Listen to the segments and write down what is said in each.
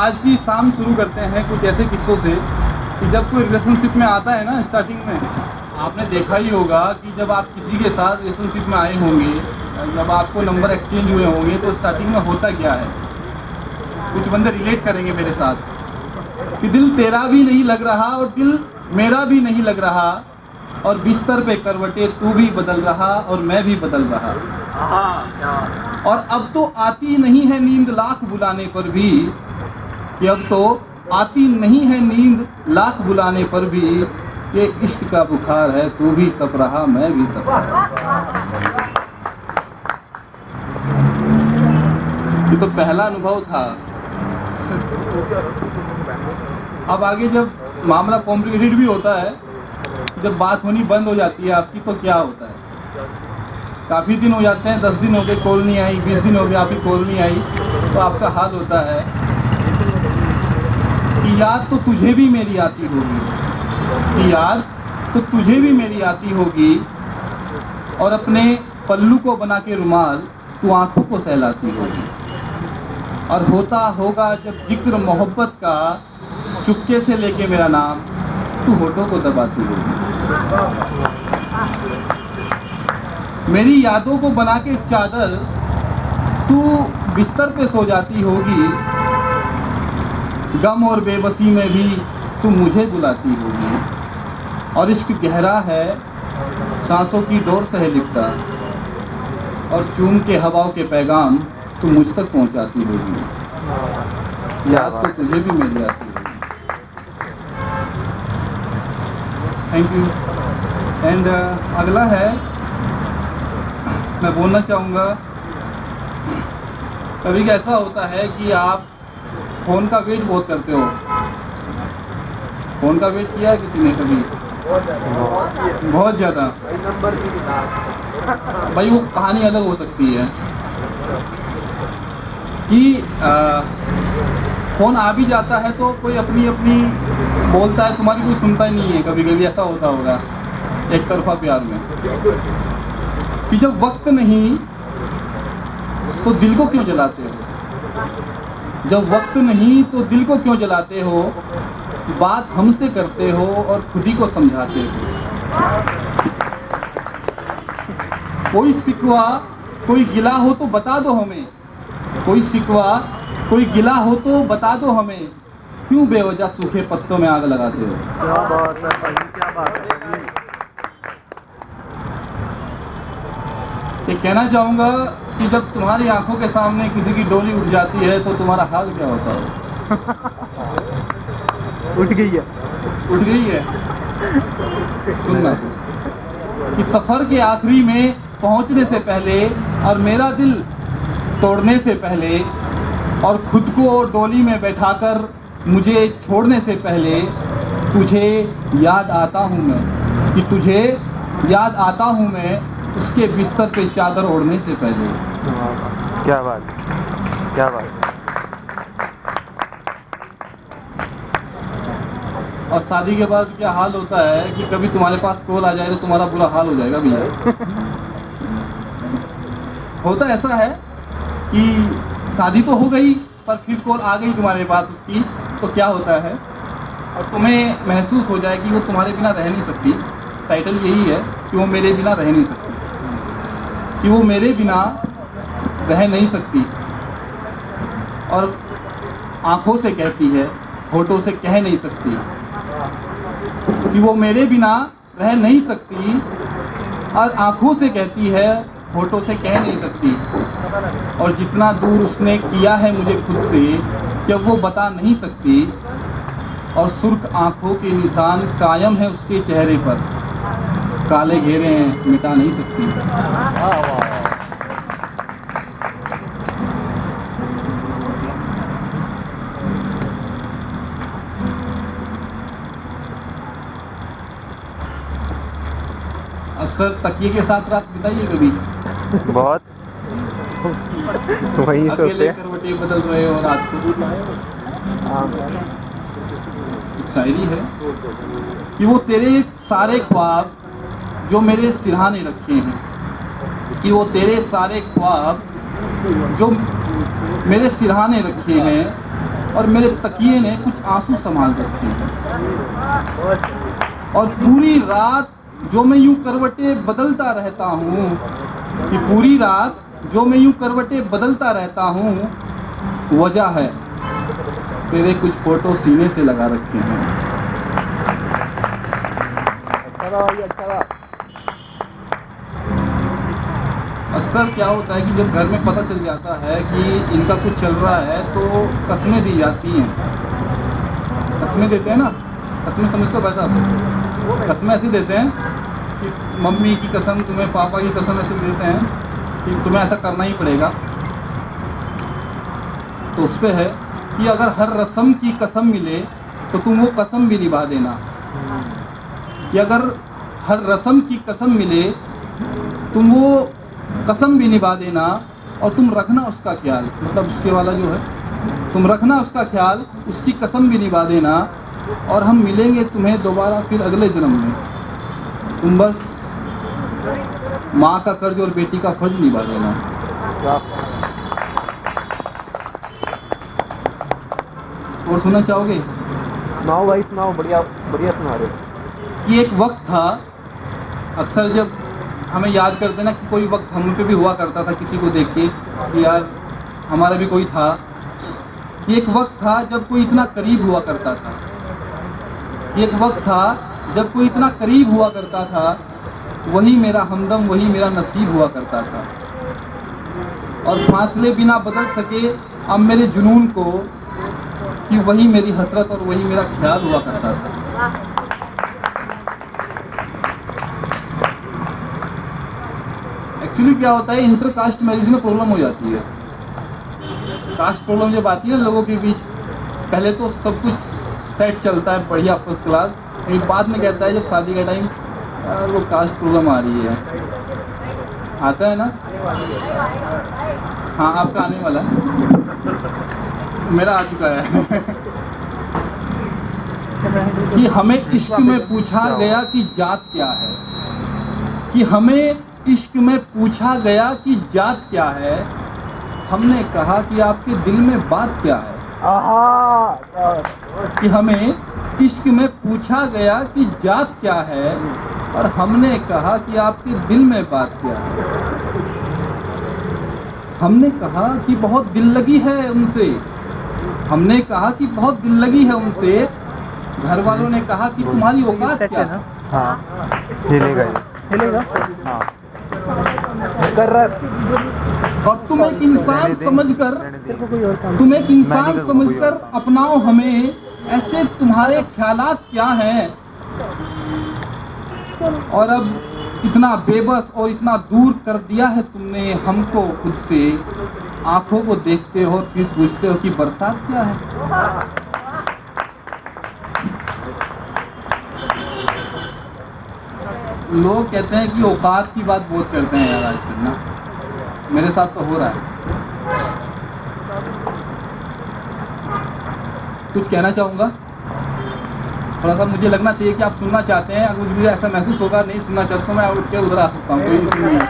आज की शाम शुरू करते हैं कुछ ऐसे किस्सों से कि जब कोई रिलेशनशिप में आता है ना, स्टार्टिंग में आपने देखा ही होगा कि जब आप किसी के साथ रिलेशनशिप में आए होंगे, जब आपको नंबर एक्सचेंज हुए होंगे, तो स्टार्टिंग में होता क्या है। कुछ बंदे रिलेट करेंगे मेरे साथ कि दिल तेरा भी नहीं लग रहा और दिल मेरा भी नहीं लग रहा, और बिस्तर पे करवटे तू भी बदल रहा और मैं भी बदल रहा। और अब तो आती नहीं है नींद लाख बुलाने पर भी, कि अब तो आती नहीं है नींद लाख बुलाने पर भी, ये इश्क का बुखार है तू भी तप रहा मैं भी तप रहा। ये तो पहला अनुभव था। अब आगे जब मामला कॉम्प्लिकेटेड भी होता है, जब बात होनी बंद हो जाती है आपकी, तो क्या होता है, काफ़ी दिन हो जाते हैं, 10 दिन हो गए कॉल नहीं आई, 20 दिन हो गए आपकी कॉल नहीं आई, तो आपका हाल होता है कि याद तो तुझे भी मेरी आती होगी, कि याद तो तुझे भी मेरी आती होगी, और अपने पल्लू को बना के रुमाल तू आंखों को सहलाती होगी, और होता होगा जब जिक्र मोहब्बत का चुपके से लेके मेरा नाम तू होठों को दबाती होगी। मेरी यादों को बना के चादर तू बिस्तर पे सो जाती होगी, गम और बेबसी में भी तू मुझे बुलाती होगी, और इश्क गहरा है सांसों की डोर से है लिपटा, और चूम के हवाओं के पैगाम तू मुझ तक पहुंचाती होगी, याद तो तुझे भी मेरी आती होगी। Thank you. एंड अगला है, मैं बोलना चाहूँगा, कभी ऐसा होता है कि आप फ़ोन का वेट बहुत करते हो। फ़ोन का वेट किया है किसी ने कभी? बहुत ज़्यादा। भाई वो कहानी अलग हो सकती है कि फ़ोन आ भी जाता है तो कोई अपनी अपनी बोलता है, तुम्हारी कोई सुनता ही नहीं है। कभी कभी ऐसा होता होगा एक तरफा प्यार में, कि जब वक्त नहीं तो दिल को क्यों जलाते हो, जब वक्त नहीं तो दिल को क्यों जलाते हो, बात हमसे करते हो और खुद ही को समझाते हो। कोई शिकवा कोई गिला हो तो बता दो हमें, कोई शिकवा कोई गिला हो तो बता दो हमें, क्यों बेवजह सूखे पत्तों में आग लगाते हो। क्या बात है भाई, क्या बात है। ये कहना चाहूँगा कि जब तुम्हारी आंखों के सामने किसी की डोली उठ जाती है तो तुम्हारा हाल क्या होता है। उठ गई है, उठ गई है। सुनना कि सफ़र के आखिरी में पहुंचने से पहले और मेरा दिल तोड़ने से पहले और खुद को डोली में बैठाकर मुझे छोड़ने से पहले तुझे याद आता हूँ मैं, कि तुझे याद आता हूँ मैं उसके बिस्तर पे चादर ओढ़ने से पहले। क्या बात, क्या बात। और शादी के बाद क्या हाल होता है कि कभी तुम्हारे पास कॉल आ जाए तो तुम्हारा बुरा हाल हो जाएगा भैया। होता ऐसा है कि शादी तो हो गई पर फिर कॉल आ गई तुम्हारे पास उसकी, तो क्या होता है, और तुम्हें महसूस हो जाए कि वो तुम्हारे बिना रह नहीं सकती। टाइटल यही है कि वो मेरे बिना रह नहीं सकती, कि वो मेरे बिना रह नहीं सकती, और आँखों से कहती है होठों से कह नहीं सकती, कि वो मेरे बिना रह नहीं सकती, और आँखों से कहती है होठों से कह नहीं सकती। और जितना दूर उसने किया है मुझे खुद से जब वो बता नहीं सकती, और सुर्ख आँखों के निशान कायम है उसके चेहरे पर, काले घेरे हैं मिटा नहीं सकती। अक्सर तकिए के साथ रात बिताइए कभी? बहुत वही सोचते अकेले हैं। करवटें बदल रहे हो रात को। एक शायरी है कि वो तेरे सारे ख्वाब जो मेरे सिरहाने रखे हैं, कि वो तेरे सारे ख्वाब जो मेरे सिरहाने रखे हैं, और मेरे तकिए ने कुछ आंसू संभाल रखे हैं। और पूरी रात जो मैं यूं करवटें बदलता रहता हूँ, कि पूरी रात जो मैं यूं करवटें बदलता रहता हूँ, वजह है तेरे कुछ फोटो सीने से लगा रखे हैं। अक्सर क्या होता है कि जब घर में पता चल जाता है कि इनका कुछ चल रहा है तो कस्में दी जाती हैं। कस्में देते हैं ना, कस्में समझते हो भाई साहब? कस्में ऐसे देते हैं कि मम्मी की कसम, तुम्हें पापा की कसम ऐसे देते हैं कि तुम्हें ऐसा करना ही पड़ेगा। तो उस पर है कि अगर हर रस्म की कसम मिले तो तुम वो कसम भी निभा देना। कि अगर हर रस्म की कसम मिले तुम वो कसम भी निभा देना, और तुम रखना उसका ख्याल, मतलब उसके वाला जो है, तुम रखना उसका ख्याल, उसकी कसम भी निभा देना, और हम मिलेंगे तुम्हें दोबारा फिर अगले जन्म में। तुम बस माँ का कर्ज और बेटी का फर्ज निभा देना। और सुनना चाहोगे? सुनाओ भाई सुनाओ, बढ़िया बढ़िया सुना रहे हो। कि एक वक्त था, अक्सर जब हमें याद करते ना कि कोई वक्त हम पे भी हुआ करता था किसी को देख के कि यार हमारा भी कोई था। कि एक वक्त था जब कोई इतना करीब हुआ करता था। एक वक्त था जब कोई इतना करीब हुआ करता था, वही मेरा हमदम, वही मेरा नसीब हुआ करता था। और फासले बिना बदल सके अब मेरे जुनून को, कि वही मेरी हसरत और वही मेरा ख्याल हुआ करता था। एक्चुअली क्या होता है, इंटर कास्ट मैरिज में प्रॉब्लम हो जाती है। कास्ट प्रॉब्लम जब आती है लोगों के बीच, पहले तो सब कुछ सेट चलता है बढ़िया फर्स्ट क्लास, लेकिन बाद में कहता है जब शादी का टाइम वो कास्ट प्रॉब्लम आ रही है। आता है ना? हाँ, आपका आने वाला है, मेरा आ चुका है। कि हमें इश्क में पूछा गया कि जात क्या है। कि हमें इश्क में पूछा गया कि जात क्या है। हमने कहा कि आपके दिल में बात क्या है। कि हमें इश्क में पूछा गया कि जात क्या है, और हमने कहा कि आपके दिल में बात क्या है। हमने कहा कि बहुत दिल लगी है उनसे। हमने कहा कि बहुत दिल लगी है उनसे। घर वालों ने कहा कि तुम्हारी औकात क्या है। हाँ, हिलेगा हिलेगा। हाँ, कर रहा। और तुम एक इंसान समझकर अपनाओ हमें, ऐसे तुम्हारे ख्यालात क्या हैं। और अब इतना बेबस और इतना दूर कर दिया है तुमने हमको खुद से। आंखों को देखते हो फिर पूछते हो कि बरसात क्या है। लोग कहते हैं कि औकात की बात बहुत करते हैं यार आजकल ना, मेरे साथ तो हो रहा है। कुछ कहना चाहूँगा, थोड़ा सा मुझे लगना चाहिए कि आप सुनना चाहते हैं। अगर मुझे ऐसा महसूस होगा नहीं सुनना चाहता तो मैं उठ के उधर आ सकता हूँ, कोई इशू नहीं है।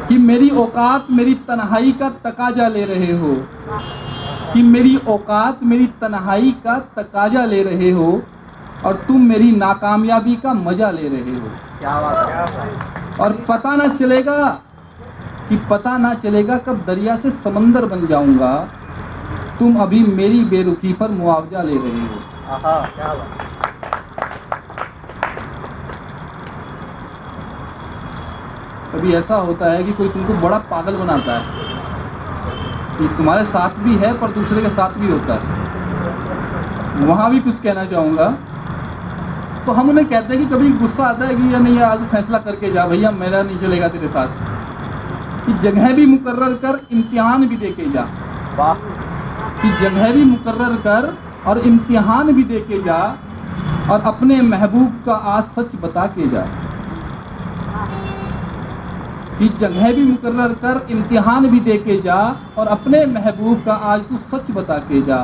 कि मेरी औकात मेरी तन्हाई का तकाजा ले रहे हो। कि मेरी औकात मेरी तन्हाई का तकाजा ले रहे हो, और तुम मेरी नाकामयाबी का मजा ले रहे हो। क्या बात है। और पता ना चलेगा कब दरिया से समंदर बन जाऊंगा। तुम अभी मेरी बेरुखी पर मुआवजा ले रहे हो। क्या बात। कभी ऐसा होता है कि कोई तुमको बड़ा पागल बनाता है, कि तुम्हारे साथ भी है पर दूसरे के साथ भी होता है। वहाँ भी कुछ कहना चाहूँगा। तो हम उन्हें कहते हैं कि कभी गुस्सा आता है कि या नहीं आज फैसला करके जा भैया, मेरा नहीं चलेगा तेरे साथ। कि जगह भी मुकर्रर कर, इम्तिहान भी दे के जा। वाह। कि जगह भी मुकर्रर कर और इम्तिहान भी दे के जा, और अपने महबूब का आज सच बता के जा। कि जगह भी मुकर्रर कर, इम्तिहान भी दे के जा, और अपने महबूब का आज तू सच बता के जा।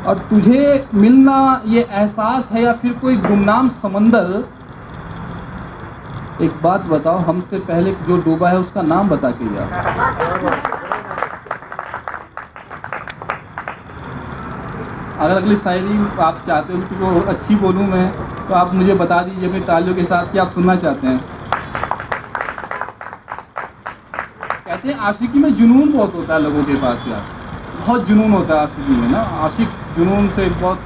और तुझे मिलना ये एहसास है या फिर कोई गुमनाम समंदर। एक बात बताओ, हमसे पहले जो डूबा है उसका नाम बता के जा। अगर अगली शायरी आप चाहते हो कि वो अच्छी बोलूँ मैं, तो आप मुझे बता दीजिए अपनी तालियों के साथ कि आप सुनना चाहते हैं। कहते हैं आशिकी में जुनून बहुत होता है लोगों के पास यार, बहुत जुनून होता है आशिकी में ना। आशिक जुनून से बहुत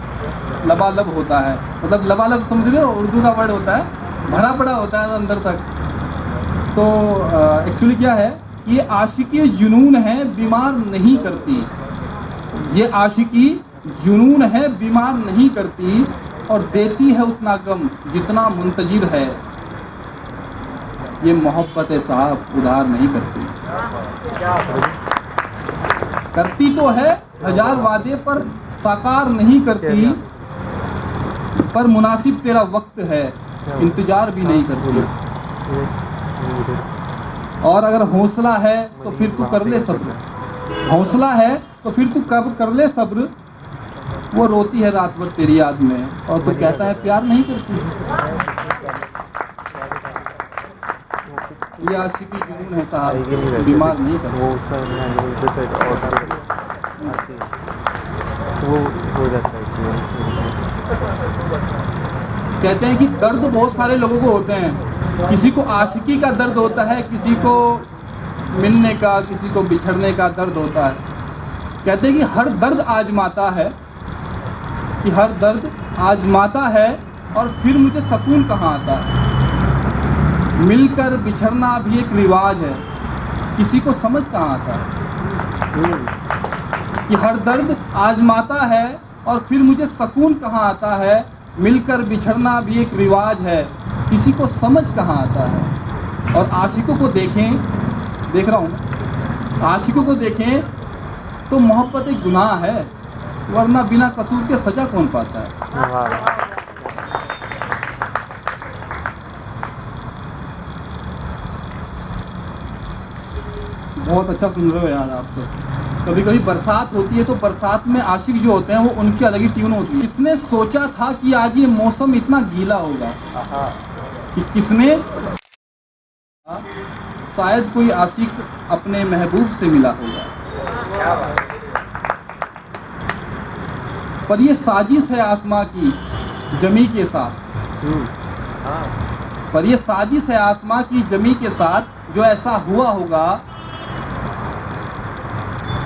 लबालब होता है, मतलब लबालब समझ रहे हो, उर्दू का वर्ड होता है, भरा पड़ा होता है अंदर तक। तो एक्चुअली क्या है, ये आशिकी जुनून है, बीमार नहीं करती। ये आशिकी जुनून है, बीमार नहीं करती, और देती है उतना गम जितना मुंतजिर है। ये मोहब्बत साहब उधार नहीं करती। करती तो है हजार वादे पर साकार नहीं करती, पर मुनासिब तेरा वक्त है इंतजार भी नहीं करती। और अगर हौसला है तो फिर तू कर ले सब्र, हौसला है तो फिर तू कर ले सब्र। वो रोती है रात भर तेरी याद में, और तू कहता है प्यार नहीं करती। ये आशिकी जुनून है साहब, बीमार नहीं करती। वो हो जाता है। कहते हैं कि दर्द बहुत सारे लोगों को होते हैं। किसी को आशिकी का दर्द होता है, किसी को मिलने का, किसी को बिछड़ने का दर्द होता है। कहते हैं कि हर दर्द आजमाता है, कि हर दर्द आजमाता है, और फिर मुझे सुकून कहाँ आता है। मिलकर बिछड़ना भी एक रिवाज है, किसी को समझ कहाँ आता है। कि हर दर्द आजमाता है और फिर मुझे सुकून कहाँ आता है। मिलकर बिछड़ना भी एक रिवाज है, किसी को समझ कहाँ आता है। और आशिकों को देखें, देख रहा हूँ, आशिकों को देखें तो मोहब्बत एक गुनाह है, वरना बिना कसूर के सजा कौन पाता है। बहुत अच्छा सुन रहे हो यार आप तो। कभी कभी बरसात होती है तो बरसात में आशिक जो होते हैं वो उनकी अलग ही ट्यून होती है। किसने सोचा था कि आज ये मौसम इतना गीला होगा, कि किसने, शायद कोई आशिक अपने महबूब से मिला होगा। पर ये साजिश है आसमां की जमी के साथ, पर ये साजिश है आसमां की जमी के साथ, जो ऐसा हुआ होगा।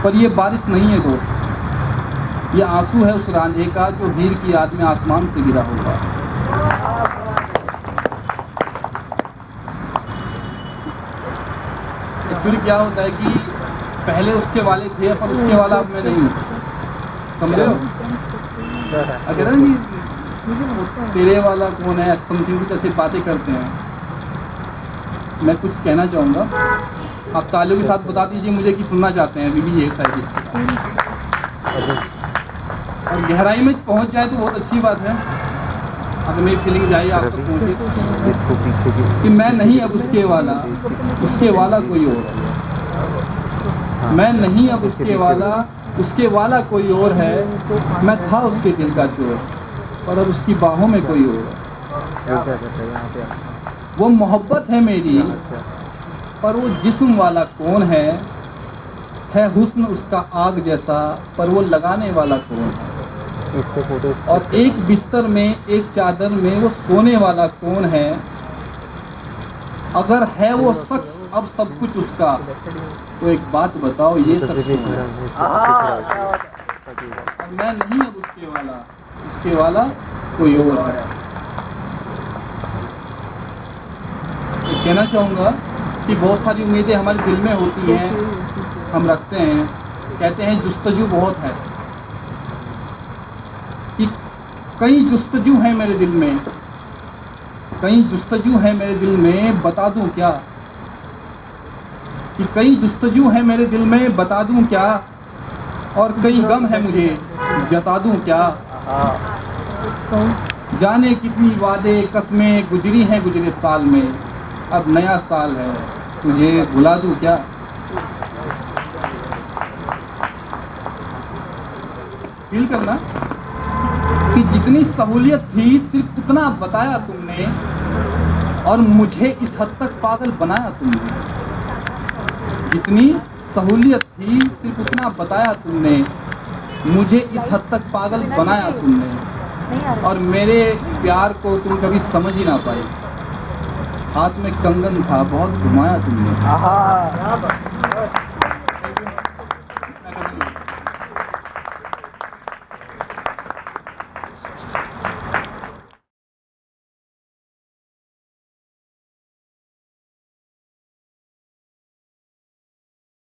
पर ये बारिश नहीं है दोस्त, ये आंसू है उस रांझे का जो हीर की याद में आसमान से गिरा होगा। फिर क्या होता है कि पहले उसके वाले थे, पर उसके वाला अब मैं नहीं हूँ, समझे हो। अगर तेरे वाला कौन है, समथिंग कुछ ऐसी बातें करते हैं। मैं कुछ कहना चाहूँगा, आप तालियों के साथ बता दीजिए मुझे कि सुनना चाहते हैं। अभी ये शायरी और गहराई में पहुंच जाए तो बहुत अच्छी बात है। अगर मेरी फीलिंग जाए आप तक पहुँचे कि मैं नहीं अब उसके वाला, उसके वाला कोई और है। मैं नहीं अब उसके वाला कोई और है। मैं था उसके दिल का चोर, पर अब उसकी बाहों में कोई और है। वो मोहब्बत है मेरी, पर वो जिस्म वाला कौन है हुस्न उसका आग जैसा, पर वो लगाने वाला कौन है। और एक बिस्तर में, एक चादर में वो सोने वाला कौन है। अगर है वो शख्स अब सब कुछ उसका, तो एक बात बताओ ये शख्स कौन है। मैं नहीं अब उसके वाला कोई और है। तो कहना चाहूँगा कि बहुत सारी उम्मीदें हमारे दिल में होती हैं, हम रखते हैं। कहते हैं जुस्तजू बहुत है, कि कई जुस्तजू हैं मेरे दिल में, कई जुस्तजू हैं मेरे दिल में, बता दूं क्या। कि कई जुस्तजू हैं मेरे दिल में, बता दूं क्या। और कई गम है मुझे, जता दूं क्या। जाने कितनी वादे कसमें गुजरी हैं गुजरे साल में, अब नया साल है तुझे भुला दूं क्या। फील करना कि जितनी सहूलियत थी सिर्फ उतना बताया तुमने, और मुझे इस हद तक पागल बनाया तुमने। जितनी सहूलियत थी सिर्फ उतना बताया तुमने, मुझे इस हद तक पागल बनाया तुमने और मेरे प्यार को तुम कभी समझ ही ना पाए। हाथ में कंगन था, बहुत घुमाया तुमने। आहा